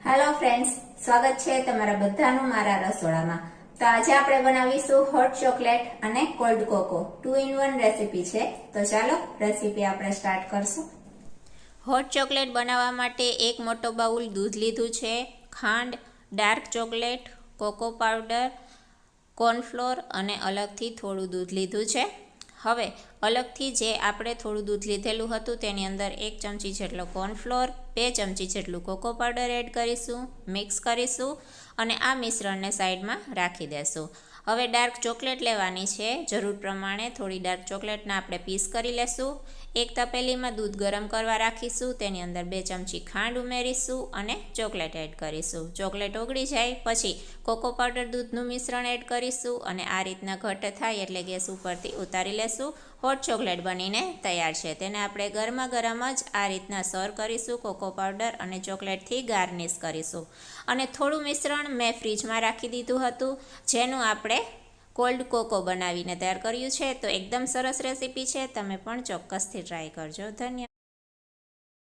Hello friends, સ્વાગત છે તમારા બધાનું મારા રસોડામાં। તો આજે આપણે બનાવીશું હોટ ચોકલેટ અને કોલ્ડ કોકો 2 in 1 રેસીપી છે। તો ચાલો રેસીપી આપણે સ્ટાર્ટ કરશું। હોટ ચોકલેટ બનાવવા માટે એક મોટો બાઉલ દૂધ લીધું છે, ખાંડ, dark chocolate, cocoa powder, cornflour અને અલગથી થોડું દૂધ લીધું છે। હવે અલગથી જે આપણે થોડું દૂધ લીધેલું હતું તેની અંદર 1 ચમચી જેટલો કોર્નફ્લોર, 2 ચમચી જેટલું કોકો પાવડર એડ કરીશું, મિક્સ કરીશું અને આ મિશ્રણને સાઈડમાં રાખી દેશું। હવે ડાર્ક ચોકલેટ લેવાની છે, જરૂર પ્રમાણે થોડી ડાર્ક ચોકલેટના આપણે પીસ કરી લેશું। એક તપેલીમાં દૂધ ગરમ કરવા રાખીશું, તેની અંદર 2 ચમચી ખાંડ ઉમેરીશું અને ચોકલેટ એડ કરીશું। ચોકલેટ ઓગળી જાય પછી કોકો પાવડર દૂધનું મિશ્રણ એડ કરીશું અને આ રીતના ઘટ્ટ થાય એટલે ગેસ ઉપરથી ઉતારી લેશું। હોટ ચોકલેટ બનીને તૈયાર છે, તેને આપણે ગરમા ગરમ જ આ રીતના સર્વ કરીશું। કોકો પાવડર અને ચોકલેટથી ગાર્નિશ કરીશું અને થોડું મિશ્રણ મેં ફ્રીજમાં રાખી દીધું હતું, જેનું આપણે કોલ્ડ કોકો બનાવીને તૈયાર કર્યું છે। તો એકદમ સરસ રેસીપી છે, તમે પણ ચોક્કસથી ટ્રાય કરજો। ધન્યવાદ।